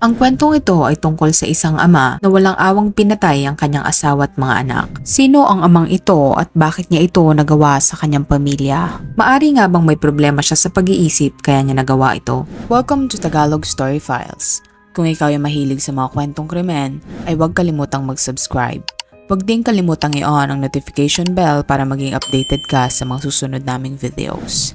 Ang kwentong ito ay tungkol sa isang ama na walang awang pinatay ang kanyang asawa at mga anak. Sino ang amang ito at bakit niya ito nagawa sa kanyang pamilya? Maari nga bang may problema siya sa pag-iisip kaya niya nagawa ito? Welcome to Tagalog Story Files. Kung ikaw ay mahilig sa mga kwentong krimen, ay huwag kalimutang mag-subscribe. Huwag din kalimutang i-on ang notification bell para maging updated ka sa mga susunod naming videos.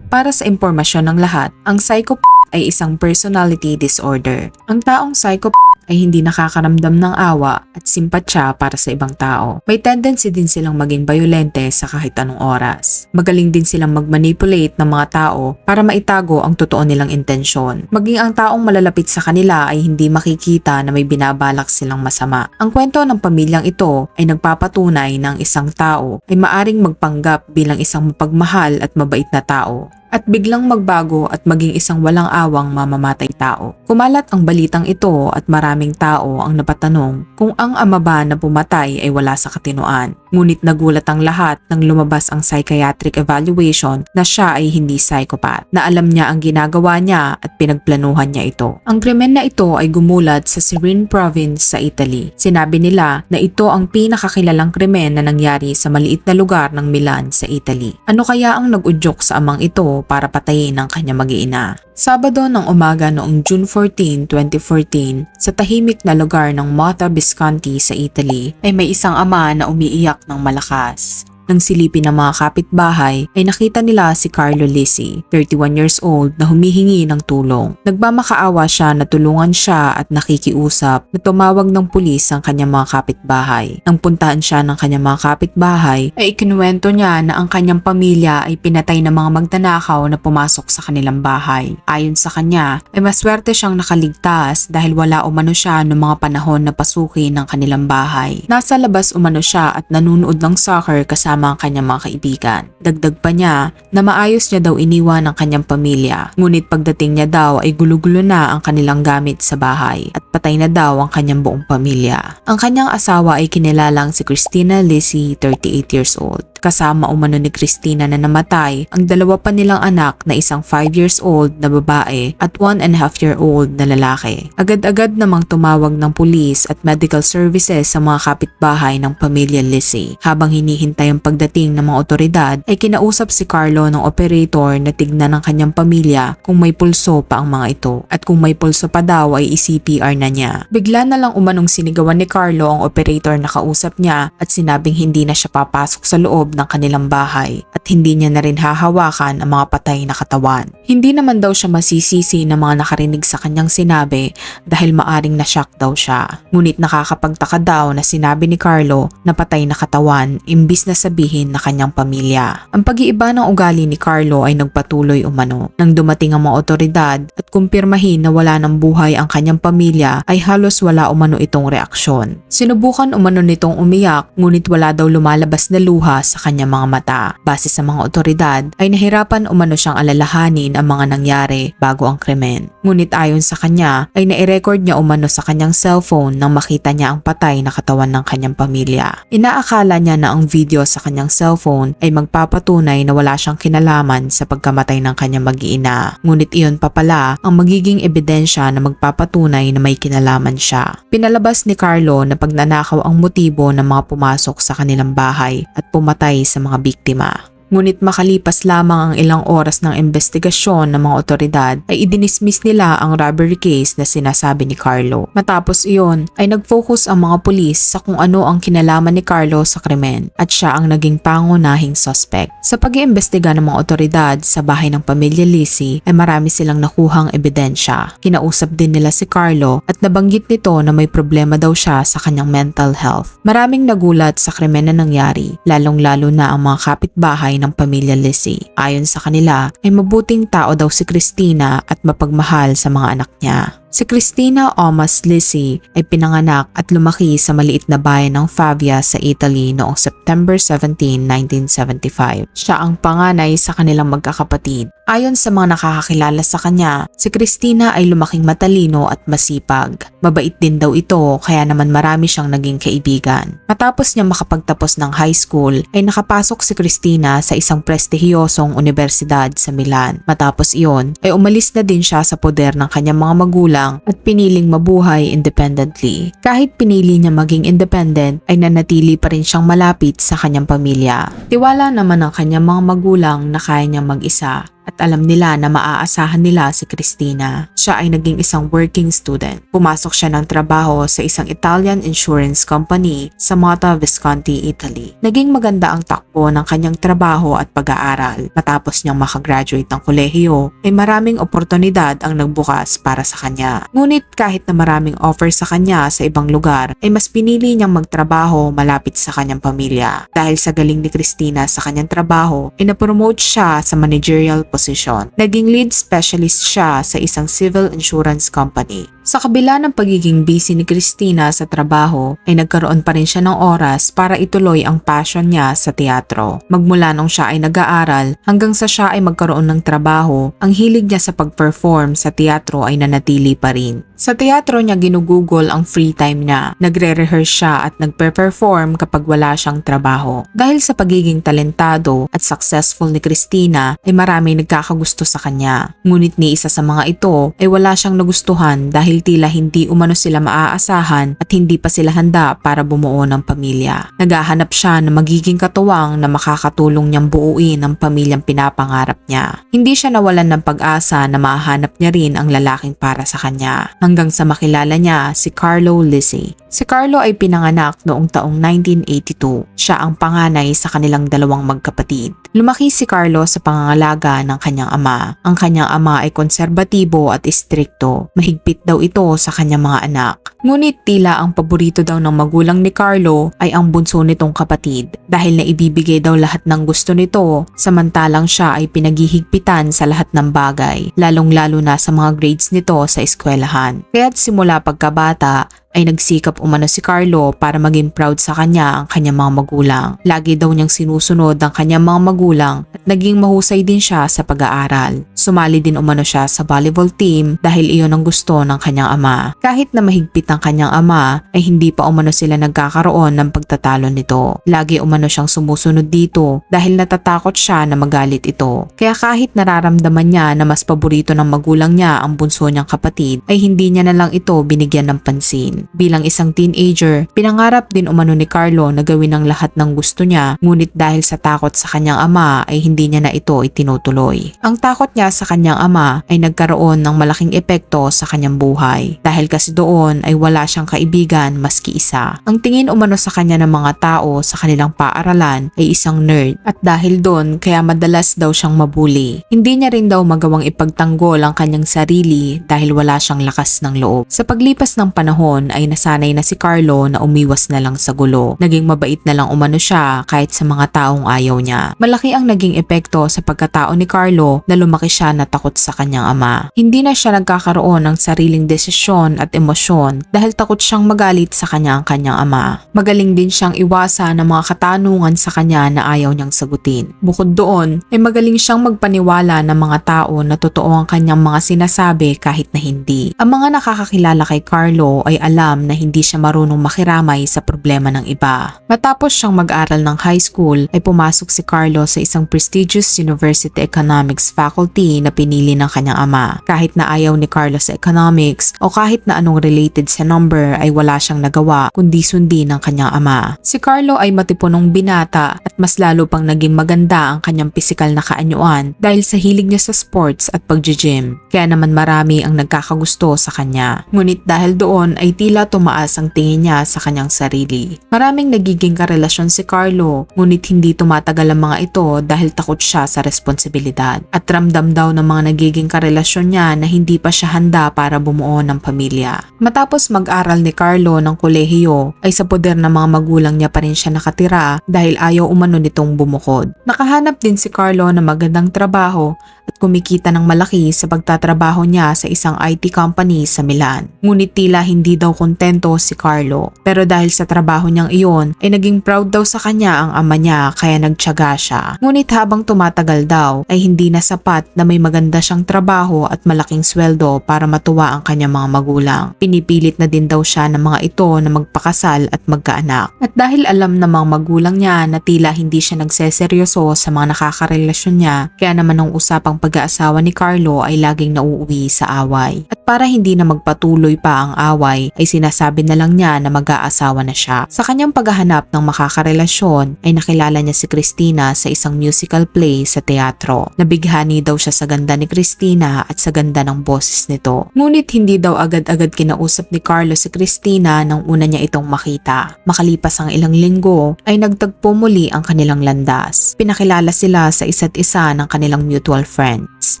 Para sa impormasyon ng lahat, ang psychopath ay isang personality disorder. Ang taong psychopath ay hindi nakakaramdam ng awa at simpatsya para sa ibang tao. May tendency din silang maging bayolente sa kahit anong oras. Magaling din silang mag-manipulate ng mga tao para maitago ang totoo nilang intensyon. Maging ang taong malalapit sa kanila ay hindi makikita na may binabalak silang masama. Ang kwento ng pamilyang ito ay nagpapatunay ng isang tao ay maaring magpanggap bilang isang mapagmahal at mabait na tao, at biglang magbago at maging isang walang awang mamamatay tao. Kumalat ang balitang ito at maraming tao ang napatanong kung ang ama ba na pumatay ay wala sa katinuan. Ngunit nagulat ang lahat nang lumabas ang psychiatric evaluation na siya ay hindi psychopath, na alam niya ang ginagawa niya at pinagplanuhan niya ito. Ang krimen na ito ay gumulat sa Sirin Province sa Italy. Sinabi nila na ito ang pinakakilalang krimen na nangyari sa maliit na lugar ng Milan sa Italy. Ano kaya ang nag-udyok sa amang ito para patayin ang kanyang mag-iina? Sabado ng umaga noong June 14, 2014, sa tahimik na lugar ng Motta Visconti sa Italy, ay may isang ama na umiiyak ng malakas. Nang silipin ng mga kapitbahay ay nakita nila si Carlo Lisi, 31 years old, na humihingi ng tulong. Nagmamakaawa siya na tulungan siya at nakikiusap na tumawag ng pulis ang kanyang mga kapitbahay. Nang puntahan siya ng kanyang mga kapitbahay ay ikinuwento niya na ang kanyang pamilya ay pinatay ng mga magnanakaw na pumasok sa kanilang bahay. Ayon sa kanya ay maswerte siyang nakaligtas dahil wala umano siya noong mga panahon na pasukin ng kanilang bahay. Nasa labas umano siya at nanunood ng soccer kasama ang kanyang mga kaibigan. Dagdag pa niya na maayos niya daw iniwan ang kanyang pamilya. Ngunit pagdating niya daw ay gulo-gulo na ang kanilang gamit sa bahay at patay na daw ang kanyang buong pamilya. Ang kanyang asawa ay kinilalang si Cristina Lisi, 38 years old. Kasama umano ni Cristina na namatay ang dalawa pa nilang anak na isang 5 years old na babae at 1.5-year-old na lalaki. Agad-agad namang tumawag ng pulis at medical services sa mga kapitbahay ng pamilya Lisi. Habang hinihintay ang pagdating ng mga otoridad ay kinausap si Carlo ng operator na tignan ng kanyang pamilya kung may pulso pa ang mga ito, at kung may pulso pa daw ay i-CPR na niya. Bigla na lang umanong sinigawan ni Carlo ang operator na kausap niya at sinabing hindi na siya papasok sa loob ng kanilang bahay at hindi niya na rin hahawakan ang mga patay na katawan. Hindi naman daw siya masisisi ng mga nakarinig sa kanyang sinabi dahil maaring na-shock daw siya. Ngunit nakakapagtaka daw na sinabi ni Carlo na patay na katawan imbis na sabihin na kanyang pamilya. Ang pag-iiba ng ugali ni Carlo ay nagpatuloy umano. Nang dumating ang mga otoridad at kumpirmahin na wala ng buhay ang kanyang pamilya ay halos wala umano itong reaksyon. Sinubukan umano nitong umiyak ngunit wala daw lumalabas na luha sa kanyang mga mata. Base sa mga otoridad ay nahirapan umano siyang alalahanin ang mga nangyari bago ang krimen. Ngunit ayon sa kanya ay nai-record niya umano sa kanyang cellphone nang makita niya ang patay na katawan ng kanyang pamilya. Inaakala niya na ang video sa kanyang cellphone ay magpapatunay na wala siyang kinalaman sa pagkamatay ng kanyang mag-iina. Ngunit iyon pa pala ang magiging ebidensya na magpapatunay na may kinalaman siya. Pinalabas ni Carlo na pagnanakaw ang motibo ng mga pumasok sa kanilang bahay at pumatay sa mga biktima. Ngunit makalipas lamang ang ilang oras ng investigasyon ng mga otoridad ay idinismiss nila ang robbery case na sinasabi ni Carlo. Matapos iyon ay nag-focus ang mga pulis sa kung ano ang kinalaman ni Carlo sa krimen at siya ang naging pangunahing suspect. Sa pag-iimbestiga ng mga otoridad sa bahay ng pamilya Lisi ay marami silang nakuhang ebidensya. Kinausap din nila si Carlo at nabanggit nito na may problema daw siya sa kanyang mental health. Maraming nagulat sa krimen na nangyari, lalong-lalo na ang mga kapitbahay ng pamilya Lisi. Ayon sa kanila ay mabuting tao daw si Cristina at mapagmahal sa mga anak niya. Si Cristina Omas Lisi ay pinanganak at lumaki sa maliit na bayan ng Favia sa Italy noong September 17, 1975. Siya ang panganay sa kanilang magkakapatid. Ayon sa mga nakakakilala sa kanya, si Cristina ay lumaking matalino at masipag. Mabait din daw ito kaya naman marami siyang naging kaibigan. Matapos niya makapagtapos ng high school ay nakapasok si Cristina sa isang prestihiyosong universidad sa Milan. Matapos iyon ay umalis na din siya sa poder ng kanyang mga magulang at piniling mabuhay independently. Kahit pinili niya maging independent ay nanatili pa rin siyang malapit sa kanyang pamilya. Tiwala naman ng kanyang mga magulang na kaya niyang mag-isa. At alam nila na maaasahan nila si Cristina. Siya ay naging isang working student. Pumasok siya ng trabaho sa isang Italian insurance company sa Motta Visconti, Italy. Naging maganda ang takbo ng kanyang trabaho at pag-aaral. Matapos niyang makagraduate ng kolehiyo, ay maraming oportunidad ang nagbukas para sa kanya. Ngunit kahit na maraming offer sa kanya sa ibang lugar, ay mas pinili niyang magtrabaho malapit sa kanyang pamilya. Dahil sa galing ni Cristina sa kanyang trabaho, ay napromote siya sa managerial position. Naging lead specialist siya sa isang civil insurance company. Sa kabila ng pagiging busy ni Cristina sa trabaho, ay nagkaroon pa rin siya ng oras para ituloy ang passion niya sa teatro. Magmula nung siya ay nag-aaral hanggang sa siya ay magkaroon ng trabaho, ang hilig niya sa pag-perform sa teatro ay nanatili pa rin. Sa teatro niya ginugugol ang free time niya. Nagre-rehearse siya at nagpe-perform kapag wala siyang trabaho. Dahil sa pagiging talentado at successful ni Cristina ay maraming nagkakagusto sa kanya. Ngunit ni isa sa mga ito ay wala siyang nagustuhan dahil tila hindi umano sila maaasahan at hindi pa sila handa para bumuo ng pamilya. Naghahanap siya na magiging katuwang na makakatulong niyang buuin ang pamilyang pinapangarap niya. Hindi siya nawalan ng pag-asa na mahanap niya rin ang lalaking para sa kanya. Hanggang sa makilala niya si Carlo Lisi. Si Carlo ay pinanganak noong taong 1982. Siya ang panganay sa kanilang dalawang magkapatid. Lumaki si Carlo sa pangangalaga ng kanyang ama. Ang kanyang ama ay konserbatibo at istrikto. Mahigpit daw ito sa kanyang mga anak. Ngunit tila ang paborito daw ng magulang ni Carlo ay ang bunso nitong kapatid dahil naibibigay daw lahat ng gusto nito samantalang siya ay pinaghihigpitan sa lahat ng bagay, lalong-lalo na sa mga grades nito sa eskwelahan. Kaya't simula pagkabata ay nagsikap umano si Carlo para maging proud sa kanya ang kanyang mga magulang. Lagi daw niyang sinusunod ang kanyang mga magulang at naging mahusay din siya sa pag-aaral. Sumali din umano siya sa volleyball team dahil iyon ang gusto ng kanyang ama. Kahit na mahigpit ang kanyang ama ay hindi pa umano sila nagkakaroon ng pagtatalo nito. Lagi umano siyang sumusunod dito dahil natatakot siya na magalit ito. Kaya kahit nararamdaman niya na mas paborito ng magulang niya ang bunso niyang kapatid ay hindi niya na lang ito binigyan ng pansin. Bilang isang teenager, pinangarap din umano ni Carlo na gawin ang lahat ng gusto niya, ngunit dahil sa takot sa kanyang ama ay hindi niya na ito itinutuloy. Ang takot niya sa kanyang ama ay nagkaroon ng malaking epekto sa kanyang buhay. Dahil kasi doon ay wala siyang kaibigan maski isa. Ang tingin umano sa kanya ng mga tao sa kanilang paaralan ay isang nerd at dahil doon kaya madalas daw siyang mabuli. Hindi niya rin daw magawang ipagtanggol ang kanyang sarili dahil wala siyang lakas ng loob. Sa paglipas ng panahon ay nasanay na si Carlo na umiwas na lang sa gulo. Naging mabait na lang umano siya kahit sa mga taong ayaw niya. Malaki ang naging epekto sa pagkatao ni Carlo na lumaki siya na takot sa kanyang ama. Hindi na siya nagkakaroon ng sariling desisyon at emosyon dahil takot siyang magalit sa kanyang ama. Magaling din siyang iwasan ng mga katanungan sa kanya na ayaw niyang sagutin. Bukod doon, ay magaling siyang magpaniwala ng mga tao na totoo ang kanyang mga sinasabi kahit na hindi. Ang mga nakakakilala kay Carlo ay alam na hindi siya marunong makiramay sa problema ng iba. Matapos siyang mag-aral ng high school ay pumasok si Carlo sa isang prestigious university economics faculty na pinili ng kanyang ama. Kahit na ayaw ni Carlo sa economics o kahit na anong related sa number ay wala siyang nagawa kundi sundin ng kanyang ama. Si Carlo ay matipunong binata at mas lalo pang naging maganda ang kanyang pisikal na kaanyuan dahil sa hilig niya sa sports at pag-gym. Kaya naman marami ang nagkakagusto sa kanya. Ngunit dahil doon ay tila tumaas ang tingin niya sa kanyang sarili. Maraming nagiging karelasyon si Carlo, ngunit hindi tumatagal ang mga ito dahil takot siya sa responsibilidad. At ramdam daw ng mga nagiging karelasyon niya na hindi pa siya handa para bumuo ng pamilya. Matapos mag-aral ni Carlo ng kolehiyo, ay sa poder ng mga magulang niya pa rin siya nakatira dahil ayaw umano nitong bumukod. Nakahanap din si Carlo ng magandang trabaho at kumikita ng malaki sa pagtatrabaho niya sa isang IT company sa Milan. Ngunit tila hindi daw kontento si Carlo. Pero dahil sa trabaho niyang iyon ay naging proud daw sa kanya ang ama niya kaya nagtiyaga siya. Ngunit habang tumatagal daw ay hindi na sapat na may maganda siyang trabaho at malaking sweldo para matuwa ang kanyang mga magulang. Pinipilit na din daw siya ng mga ito na magpakasal at magkaanak. At dahil alam ng mga magulang niya na tila hindi siya nagseseryoso sa mga nakakarelasyon niya, kaya naman ang usapang pag-aasawa ni Carlo ay laging nauuwi sa away. At para hindi na magpatuloy pa ang away ay sinasabi na lang niya na mag-aasawa na siya. Sa kanyang paghahanap ng makakarelasyon ay nakilala niya si Christina sa isang musical play sa teatro. Nabighani daw siya sa ganda ni Christina at sa ganda ng boses nito. Ngunit hindi daw agad-agad kinausap ni Carlo si Christina nang una niya itong makita. Makalipas ang ilang linggo ay nagtagpo muli ang kanilang landas. Pinakilala sila sa isa't isa ng kanilang mutual friends.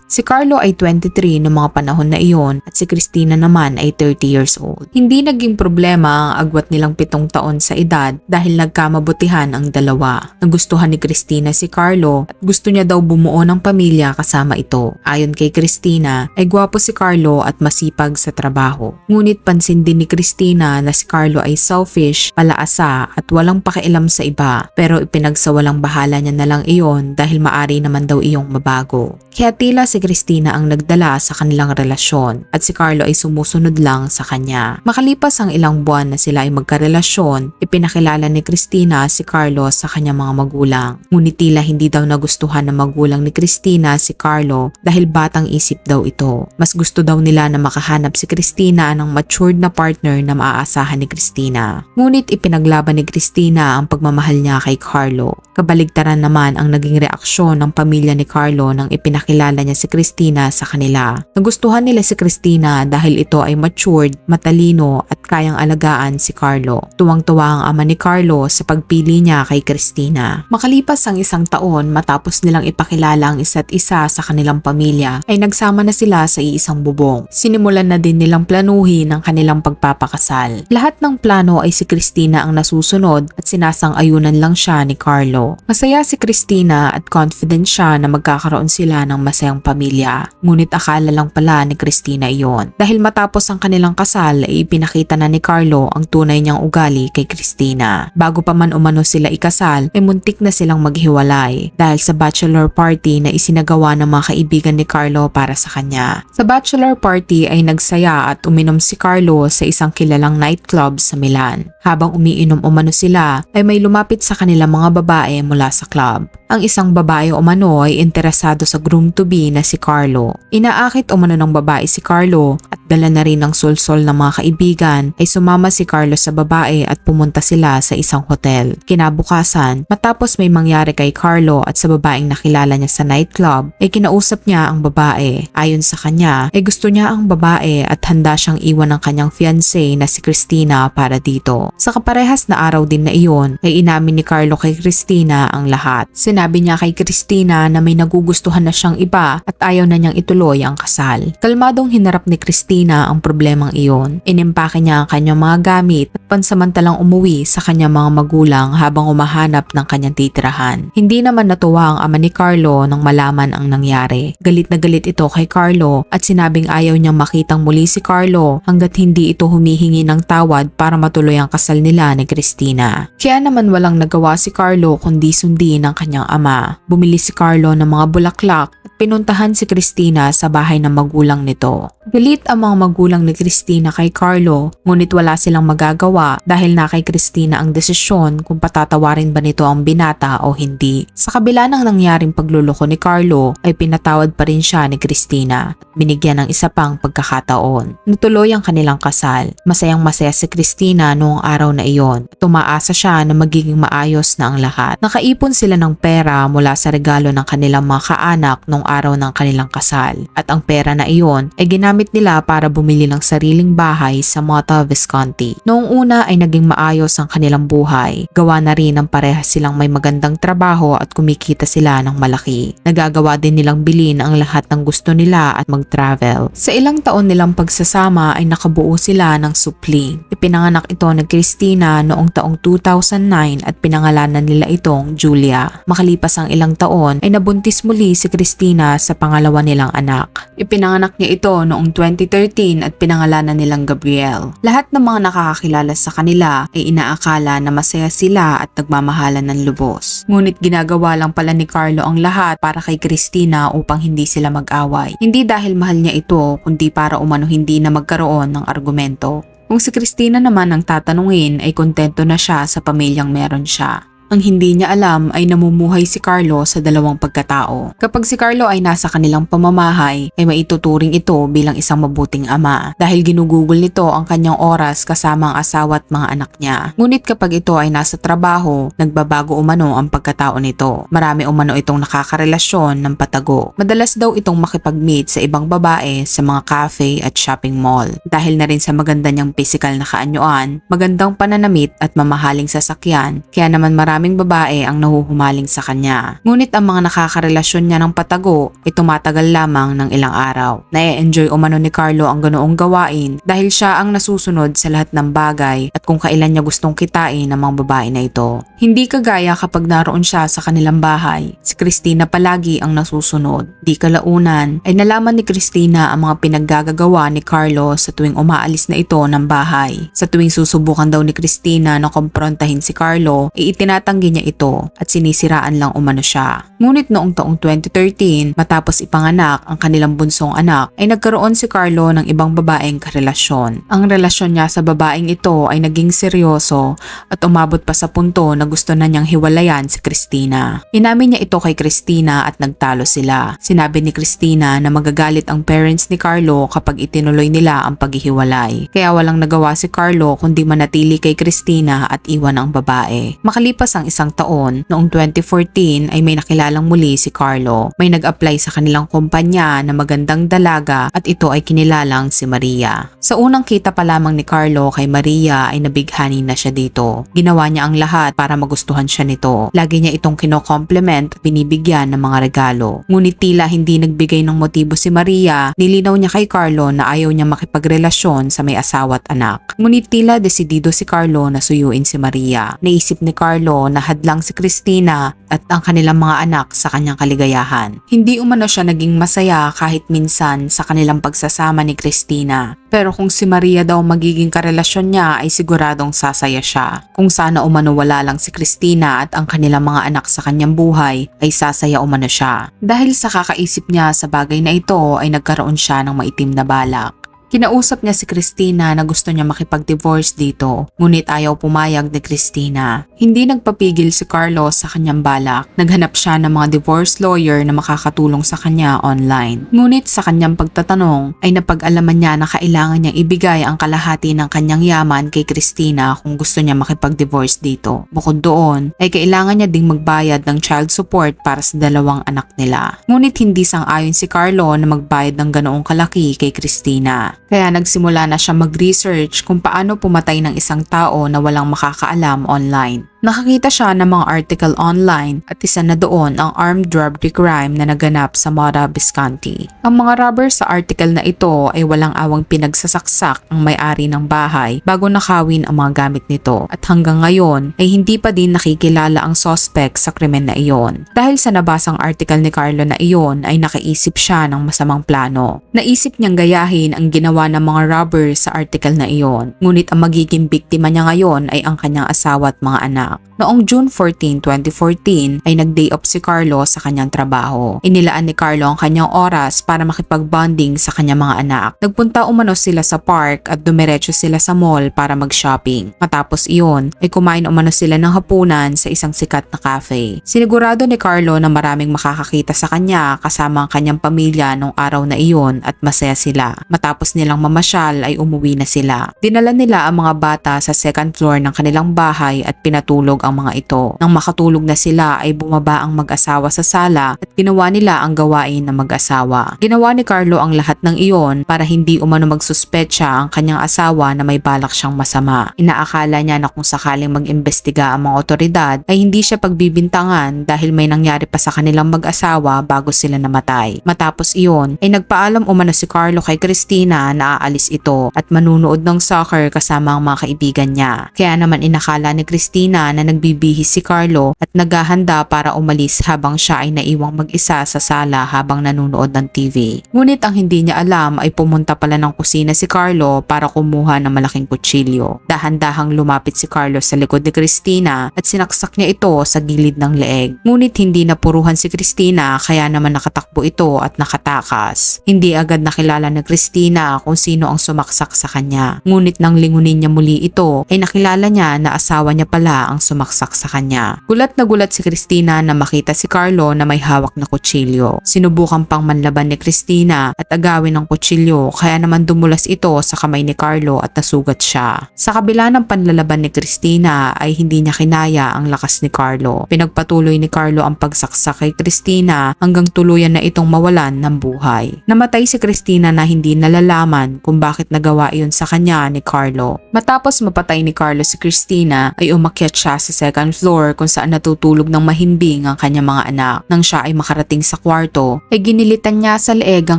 Si Carlo ay 23 noong mga panahon na iyon at si Christina naman ay 30 years old. Hindi naging problema ang agwat nilang 7 taon sa edad dahil nagkamabutihan ang dalawa. Nagustuhan ni Christina si Carlo at gusto niya daw bumuo ng pamilya kasama ito. Ayon kay Christina ay gwapo si Carlo at masipag sa trabaho. Ngunit pansin din ni Christina na si Carlo ay selfish, palaasa at walang pakialam sa iba, pero ipinagsawalang bahala niya na lang iyon dahil maari naman daw iyong mabago. Kaya tila si Christina ang nagdala sa kanilang relasyon at si Carlo ay sumusunod lang sa kanya. Makalipas ang ilang buwan na sila ay magkarelasyon, ipinakilala ni Christina si Carlo sa kanyang mga magulang. Ngunit tila hindi daw nagustuhan ng magulang ni Christina si Carlo dahil batang isip daw ito. Mas gusto daw nila na makahanap si Christina ng matured na partner na maaasahan ni Christina. Ngunit ipinaglaban ni Christina ang pagmamahal niya kay Carlo. Kabaligtaran naman ang naging reaksyon ng pamilya ni Carlo nang ipinakilala niya si Christina sa kanila. Nagustuhan nila si Christina dahil ito ay matured, matalino at kayang alagaan si Carlo. Tuwang-tuwa ang ama ni Carlo sa pagpili niya kay Christina. Makalipas ang 1 taon matapos nilang ipakilala ang isa't isa sa kanilang pamilya ay nagsama na sila sa iisang bubong. Sinimulan na din nilang planuhin ang kanilang pagpapakasal. Lahat ng plano ay si Christina ang nasusunod at sinasang-ayunan lang siya ni Carlo. Masaya si Christina at confident siya na magkakaroon sila ng masayang pamilya. Ngunit akala lang pala ni Christina iyon. Dahil matapos ang kanilang kasal ay ipinakita na ni Carlo ang tunay niyang ugali kay Christina. Bago pa man umano sila ikasal ay muntik na silang maghiwalay dahil sa bachelor party na isinagawa ng mga kaibigan ni Carlo para sa kanya. Sa bachelor party ay nagsaya at uminom si Carlo sa isang kilalang nightclub sa Milan. Habang umiinom umano sila ay may lumapit sa kanilang mga babae mula sa club. Ang isang babae umano ay interesado sa groom-to-be na si Carlo. Inaakit umano ng babae si Carlo at dala na rin ng sulsol ng mga kaibigan ay sumama si Carlo sa babae at pumunta sila sa isang hotel. Kinabukasan, matapos may mangyari kay Carlo at sa babaeng nakilala niya sa nightclub, ay kinausap niya ang babae. Ayon sa kanya, ay gusto niya ang babae at handa siyang iwan ng kanyang fiancé na si Christina para dito. Sa kaparehas na araw din na iyon, ay inamin ni Carlo kay Christina ang lahat. Sinabi niya kay Christina na may nagugustuhan na siyang iba at ayaw na niyang ituloy ang kasal. Kalmadong hinarap ni Christina ang problemang iyon. Inimpake niya ang kanyang mga gamit at pansamantalang umuwi sa kanyang mga magulang habang umahanap ng kanyang titirahan. Hindi naman natuwa ang ama ni Carlo nang malaman ang nangyari. Galit na galit ito kay Carlo at sinabing ayaw niyang makitang muli si Carlo hanggat hindi ito humihingi ng tawad para matuloy ang kasal nila ni Christina. Kaya naman walang nagawa si Carlo kundi sundin ang kanyang ama. Bumili si Carlo ng mga bulaklak at pinuntahan si Christina sa bahay ng magulang nito. Galit ang mga magulang ni Christina kay Carlo, ngunit wala silang magagawa dahil na kay Christina ang desisyon kung patatawarin ba nito ang binata o hindi. Sa kabila ng nangyaring pagluloko ni Carlo ay pinatawad pa rin siya ni Christina at binigyan ng isa pang pagkakataon. Natuloy ang kanilang kasal. Masayang masaya si Christina noong araw na iyon at umaasa siya na magiging maayos na ang lahat. Nakaipon sila ng pera mula sa regalo ng kanilang mga kaanak noong araw ng kanilang kasal at ang pera na iyon ay ginamit nila para bumili ng sariling bahay sa Mota, Visconti. Noong una ay naging maayos ang kanilang buhay. Gawa na rin ng parehas silang may magandang trabaho at kumikita sila ng malaki. Nagagawa din nilang bilhin ang lahat ng gusto nila at mag-travel. Sa ilang taon nilang pagsasama ay nakabuo sila ng supling. Ipinanganak ito ni Christina noong taong 2009 at pinangalanan nila itong Julia. Makalipas ang ilang taon ay nabuntis muli si Christina Christina sa pangalawa nilang anak. Ipinanganak niya ito noong 2013 at pinangalanan nilang Gabriel. Lahat ng mga nakakakilala sa kanila ay inaakala na masaya sila at nagmamahalan ng lubos. Ngunit ginagawa lang pala ni Carlo ang lahat para kay Christina upang hindi sila mag-away. Hindi dahil mahal niya ito, kundi para umano hindi na magkaroon ng argumento. Kung si Christina naman ang tatanungin ay kontento na siya sa pamilyang meron siya. Ang hindi niya alam ay namumuhay si Carlo sa dalawang pagkatao. Kapag si Carlo ay nasa kanilang pamamahay, ay maituturing ito bilang isang mabuting ama dahil ginugugol nito ang kanyang oras kasama ang asawa at mga anak niya. Ngunit kapag ito ay nasa trabaho, nagbabago umano ang pagkatao nito. Marami umano itong nakakarelasyon ng patago. Madalas daw itong makipag-meet sa ibang babae sa mga cafe at shopping mall. Dahil na rin sa maganda niyang physical na kaanyuan, magandang pananamit at mamahaling sasakyan, kaya naman maraming babae ang nahuhumaling sa kanya. Ngunit ang mga nakakarelasyon niya ng patago ay tumatagal lamang ng ilang araw. Na-enjoy umano ni Carlo ang ganoong gawain dahil siya ang nasusunod sa lahat ng bagay at kung kailan niya gustong kitain ang mga babae na ito. Hindi kagaya kapag naroon siya sa kanilang bahay. Si Christina palagi ang nasusunod. Di kalaunan ay nalaman ni Christina ang mga pinaggagawa ni Carlo sa tuwing umaalis na ito ng bahay. Sa tuwing susubukan daw ni Christina na kumprontahin si Carlo, ay itinatanggi niya ito at sinisiraan lang umano siya. Ngunit noong taong 2013, matapos ipanganak ang kanilang bunsong anak, ay nagkaroon si Carlo ng ibang babaeng karelasyon. Ang relasyon niya sa babaeng ito ay naging seryoso at umabot pa sa punto na gusto na niyang hiwalayan si Christina. Inamin niya ito kay Christina at nagtalo sila. Sinabi ni Christina na magagalit ang parents ni Carlo kapag itinuloy nila ang paghihiwalay. Kaya walang nagawa si Carlo kundi manatili kay Christina at iwan ang babae. Makalipas ang isang taon, noong 2014 ay may nakilalang muli si Carlo. May nag-apply sa kanilang kumpanya na magandang dalaga at ito ay kinilalang si Maria. Sa unang kita pa lamang ni Carlo kay Maria ay nabighani na siya dito. Ginawa niya ang lahat para magustuhan siya nito. Lagi niya itong kino-compliment at binibigyan ng mga regalo. Ngunit tila hindi nagbigay ng motibo si Maria, nilinaw niya kay Carlo na ayaw niya makipagrelasyon sa may asawa at anak. Ngunit tila desidido si Carlo na suyuin si Maria. Naisip ni Carlo na hadlang si Christina at ang kanilang mga anak sa kanyang kaligayahan. Hindi umano siya naging masaya kahit minsan sa kanilang pagsasama ni Christina. Pero kung si Maria daw magiging karelasyon niya ay siguradong sasaya siya. Kung sana umano wala lang si Christina at ang kanilang mga anak sa kanyang buhay ay sasaya umano siya. Dahil sa kakaisip niya sa bagay na ito ay nagkaroon siya ng maitim na balak. Kinausap niya si Christina na gusto niya makipag-divorce dito, ngunit ayaw pumayag ni Christina. Hindi nagpapigil si Carlos sa kanyang balak. Naghanap siya ng mga divorce lawyer na makakatulong sa kanya online. Ngunit sa kanyang pagtatanong ay napag-alaman niya na kailangan niyang ibigay ang kalahati ng kanyang yaman kay Christina kung gusto niya makipag-divorce dito. Bukod doon ay kailangan niya ding magbayad ng child support para sa dalawang anak nila. Ngunit hindi sang-ayon si Carlo na magbayad ng ganoong kalaki kay Christina. Kaya nagsimula na siya mag-research kung paano pumatay ng isang tao na walang makakaalam online. Nakakita siya ng mga article online at isa na doon ang armed robbery crime na naganap sa Mora, Visconti. Ang mga robber sa article na ito ay walang awang pinagsasaksak ang may-ari ng bahay bago nakawin ang mga gamit nito at hanggang ngayon ay hindi pa din nakikilala ang suspect sa krimen na iyon. Dahil sa nabasang article ni Carlo na iyon ay nakaisip siya ng masamang plano. Naisip niyang gayahin ang ginawa ng mga robber sa article na iyon. Ngunit ang magiging biktima niya ngayon ay ang kanyang asawa at mga anak. Noong June 14, 2014 ay nag-day off si Carlo sa kanyang trabaho. Inilaan ni Carlo ang kanyang oras para makipag-bonding sa kanyang mga anak. Nagpunta umano sila sa park at dumiretso sila sa mall para mag-shopping. Matapos iyon ay kumain umano sila ng hapunan sa isang sikat na cafe. Sinigurado ni Carlo na maraming makakakita sa kanya kasama ang kanyang pamilya nung araw na iyon at masaya sila. Matapos nilang mamasyal ay umuwi na sila. Dinala nila ang mga bata sa second floor ng kanilang bahay at pinatulog ang mga ito. Nang makatulog na sila ay bumaba ang mag-asawa sa sala at ginawa nila ang gawain ng mag-asawa. Ginawa ni Carlo ang lahat ng iyon para hindi umano magsuspetsa ang kanyang asawa na may balak siyang masama. Inaakala niya na kung sakaling mag-imbestiga ang mga otoridad ay hindi siya pagbibintangan dahil may nangyari pa sa kanilang mag-asawa bago sila namatay. Matapos iyon ay nagpaalam umano si Carlo kay Christina na aalis ito at manunood ng soccer kasama ang mga kaibigan niya. Kaya naman inakala ni Christina Christina na nagbibihis si Carlo at naghahanda para umalis habang siya ay naiwang mag-isa sa sala habang nanonood ng TV. Ngunit ang hindi niya alam ay pumunta pala ng kusina si Carlo para kumuha ng malaking kutsilyo. Dahan-dahang lumapit si Carlo sa likod ni Christina at sinaksak niya ito sa gilid ng leeg. Ngunit hindi napuruhan si Christina kaya naman nakatakbo ito at nakatakas. Hindi agad nakilala ni Christina kung sino ang sumaksak sa kanya. Ngunit nang lingunin niya muli ito ay nakilala niya na asawa niya pala ang sumaksak sa kanya. Gulat na gulat si Christina na makita si Carlo na may hawak na kutsilyo. Sinubukan pang manlaban ni Christina at agawin ng kutsilyo kaya naman dumulas ito sa kamay ni Carlo at nasugat siya. Sa kabila ng panlalaban ni Christina ay hindi niya kinaya ang lakas ni Carlo. Pinagpatuloy ni Carlo ang pagsaksak kay Christina hanggang tuluyan na itong mawalan ng buhay. Namatay si Christina na hindi nalalaman kung bakit nagawa iyon sa kanya ni Carlo. Matapos mapatay ni Carlo si Christina ay umakyat siya sa second floor kung saan natutulog ng mahimbing ang kanyang mga anak. Nang siya ay makarating sa kwarto ay ginilitan niya sa leeg ang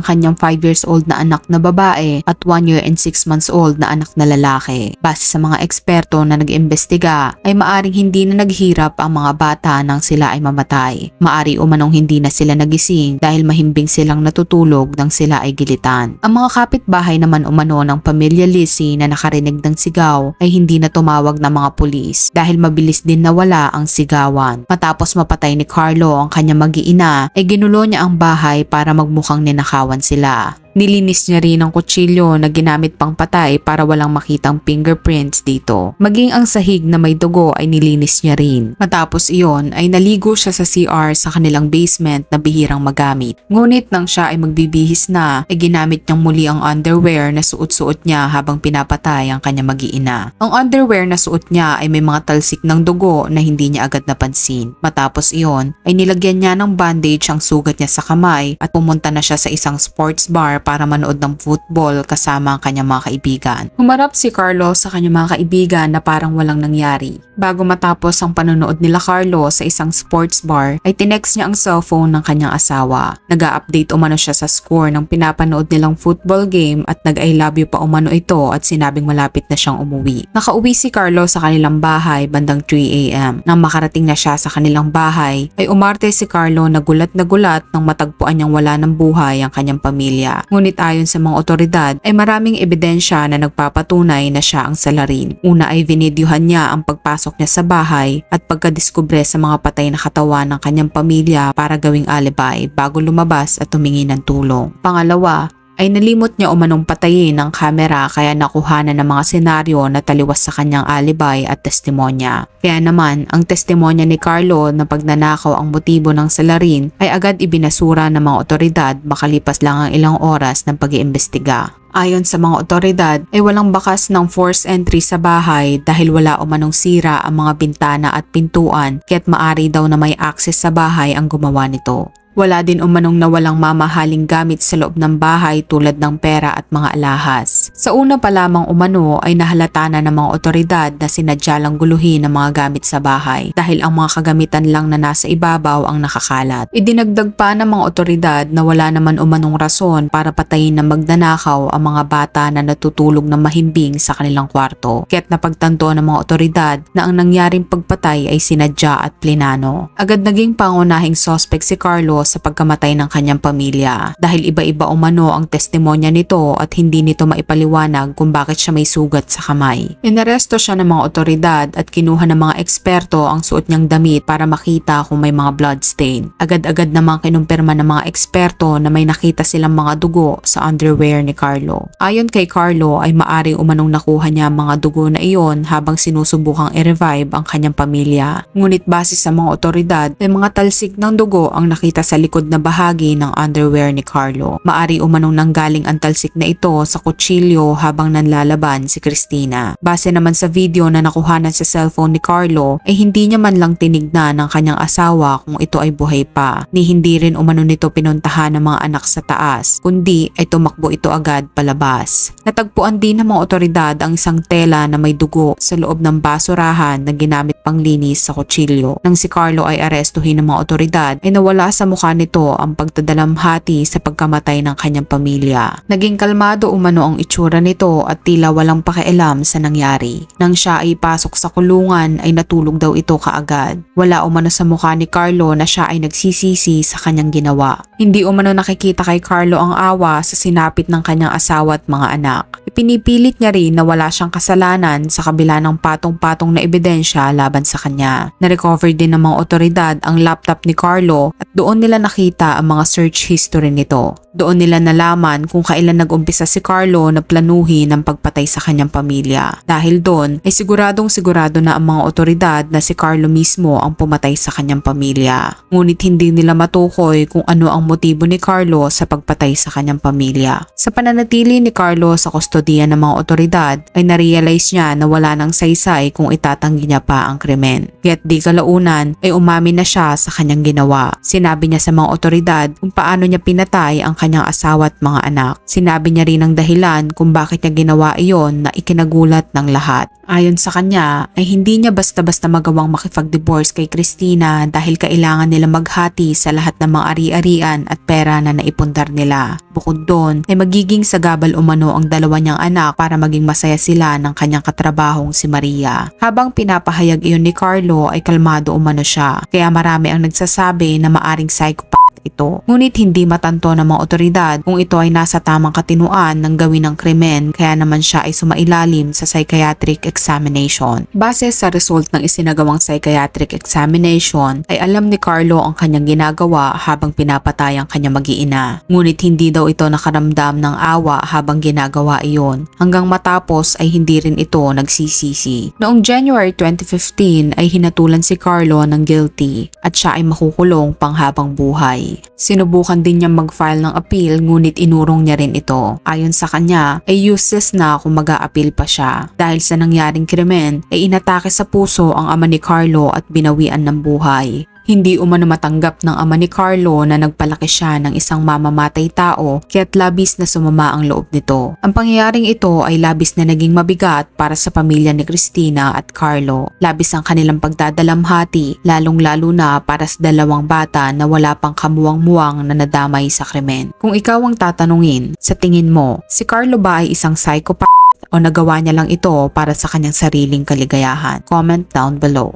kanyang 5 years old na anak na babae at 1 year and 6 months old na anak na lalaki. Base sa mga eksperto na nag-imbestiga ay maaring hindi na naghirap ang mga bata nang sila ay mamatay. Maari umanong hindi na sila nagising dahil mahimbing silang natutulog nang sila ay gilitan. Ang mga kapitbahay naman umano ng pamilya Lizzie na nakarinig ng sigaw ay hindi na tumawag ng mga pulis dahil mabilis din nawala ang sigawan. Matapos mapatay ni Carlo ang kanyang mag-iina ay ginulo niya ang bahay para magmukhang ninakawan sila. Nilinis niya rin ang kutsilyo na ginamit pang patay para walang makitang fingerprints dito. Maging ang sahig na may dugo ay nilinis niya rin. Matapos iyon ay naligo siya sa CR sa kanilang basement na bihirang magamit. Ngunit nang siya ay magbibihis na ay ginamit niyang muli ang underwear na suot-suot niya habang pinapatay ang kanyang mag-iina. Ang underwear na suot niya ay may mga talsik ng dugo na hindi niya agad napansin. Matapos iyon ay nilagyan niya ng bandage ang sugat niya sa kamay at pumunta na siya sa isang sports bar para manood ng football kasama ang kanyang mga kaibigan. Humarap si Carlo sa kanyang mga kaibigan na parang walang nangyari. Bago matapos ang panonood nila Carlo sa isang sports bar ay tinext niya ang cellphone ng kanyang asawa. Nag-a-update umano siya sa score ng pinapanood nilang football game at nag-I love you pa umano ito at sinabing malapit na siyang umuwi. Nakauwi si Carlo sa kanilang bahay bandang 3 AM. Nang makarating na siya sa kanilang bahay ay umarte si Carlo na gulat nang matagpuan niyang wala ng buhay ang kanyang pamilya. Ngunit ayon sa mga otoridad ay maraming ebidensya na nagpapatunay na siya ang salarin. Una ay vinidyohan niya ang pagpasok niya sa bahay at pagkadiskubre sa mga patay na katawan ng kanyang pamilya para gawing alibi bago lumabas at humingi ng tulong. Pangalawa, ay nalimot niya umanong patayin ng kamera kaya nakuhanan ng mga senaryo na taliwas sa kanyang alibay at testimonya. Kaya naman, ang testimonya ni Carlo na pagnanakaw ang motibo ng salarin ay agad ibinasura ng mga otoridad makalipas lang ang ilang oras ng pag-iimbestiga. Ayon sa mga otoridad ay walang bakas ng forced entry sa bahay dahil wala umanong sira ang mga bintana at pintuan kaya't maari daw na may access sa bahay ang gumawa nito. Wala din umanong nawalang mamahaling gamit sa loob ng bahay tulad ng pera at mga alahas. Sa una pa lamang umano ay nahalata na ng mga otoridad na sinadya lang guluhin ang mga gamit sa bahay dahil ang mga kagamitan lang na nasa ibabaw ang nakakalat. Idinagdag pa ng mga otoridad na wala naman umanong rason para patayin ng magnanakaw ang mga bata na natutulog ng mahimbing sa kanilang kwarto. Kaya't napagtanto ng mga otoridad na ang nangyaring pagpatay ay sinadya at plinano. Agad naging pangunahing suspect si Carlo sa pagkamatay ng kanyang pamilya dahil iba-iba umano ang testimonya nito at hindi nito maipaliwanag kung bakit siya may sugat sa kamay. Inaresto siya ng mga otoridad at kinuha ng mga eksperto ang suot niyang damit para makita kung may mga blood stain. Agad-agad namang kinumpirma ng mga eksperto na may nakita silang mga dugo sa underwear ni Carlo. Ayon kay Carlo ay maaring umanong nakuha niya ang mga dugo na iyon habang sinusubukang i-revive ang kanyang pamilya. Ngunit base sa mga otoridad ay mga talsik ng dugo ang nakita sa likod na bahagi ng underwear ni Carlo. Maari umanong nanggaling ang talsik na ito sa kutsilyo habang nanlalaban si Christina. Base naman sa video na nakuhanan sa cellphone ni Carlo ay hindi niya man lang tinignan ng kanyang asawa kung ito ay buhay pa. Ni hindi rin umano nito pinuntahan ng mga anak sa taas, kundi ay tumakbo ito agad palabas. Natagpuan din ng mga otoridad ang isang tela na may dugo sa loob ng basurahan na ginamit panglinis sa kutsilyo. Nang si Carlo ay arestuhin ng mga otoridad ay nawala sa mukha mukha nito ang pagdadalamhati sa pagkamatay ng kanyang pamilya. Naging kalmado umano ang itsura nito at tila walang pakialam sa nangyari. Nang siya ay pasok sa kulungan ay natulog daw ito kaagad. Wala umano sa mukha ni Carlo na siya ay nagsisisi sa kanyang ginawa. Hindi umano nakikita kay Carlo ang awa sa sinapit ng kanyang asawa at mga anak. Ipinipilit niya rin na wala siyang kasalanan sa kabila ng patong-patong na ebidensya laban sa kanya. Na-recover din ng mga otoridad ang laptop ni Carlo at doon nila nakita ang mga search history nito. Doon nila nalaman kung kailan nag-umpisa si Carlo na planuhin ang pagpatay sa kanyang pamilya. Dahil doon ay siguradong sigurado na ang mga otoridad na si Carlo mismo ang pumatay sa kanyang pamilya. Ngunit hindi nila matukoy kung ano ang motibo ni Carlo sa pagpatay sa kanyang pamilya. Sa pananatili ni Carlo sa kustodiya ng mga otoridad ay narealize niya na wala nang saysay kung itatanggi niya pa ang krimen. Kaya't di kalaunan ay umamin na siya sa kanyang ginawa. Sinabi niya sa mga otoridad kung paano niya pinatay ang kanyang asawa at mga anak. Sinabi niya rin ang dahilan kung bakit niya ginawa iyon na ikinagulat ng lahat. Ayon sa kanya ay hindi niya basta-basta magawang makipag-divorce kay Cristina dahil kailangan nila maghati sa lahat ng mga ari-arian at pera na naipundar nila. Bukod doon ay magiging sagabal umano ang dalawa niyang anak para maging masaya sila ng kanyang katrabahong si Maria. Habang pinapahayag iyon ni Carlo ay kalmado umano siya, kaya marami ang nagsasabi na maaring psychopath ito. Ngunit hindi matanto ng mga otoridad kung ito ay nasa tamang katinuan ng gawin ng krimen, kaya naman siya ay sumailalim sa psychiatric examination. Base sa result ng isinagawang psychiatric examination ay alam ni Carlo ang kanyang ginagawa habang pinapatay ang kanyang mag-iina. Ngunit hindi daw ito nakaramdam ng awa habang ginagawa iyon, hanggang matapos ay hindi rin ito nagsisisi. Noong January 2015 ay hinatulan si Carlo ng guilty at siya ay makukulong panghabang buhay. Sinubukan din niya mag-file ng appeal ngunit inurong niya rin ito. Ayon sa kanya ay useless na kung mag-a-appeal pa siya. Dahil sa nangyaring krimen ay inatake sa puso ang ama ni Carlo at binawian ng buhay. Hindi umano matanggap ng ama ni Carlo na nagpalaki siya ng isang mamamatay tao kaya't labis na sumama ang loob nito. Ang pangyayaring ito ay labis na naging mabigat para sa pamilya ni Cristina at Carlo. Labis ang kanilang pagdadalamhati, lalong-lalo na para sa dalawang bata na wala pang kamuwang-muwang na nadamay sa krimen. Kung ikaw ang tatanungin, sa tingin mo, si Carlo ba ay isang psychopath o nagawa niya lang ito para sa kanyang sariling kaligayahan? Comment down below.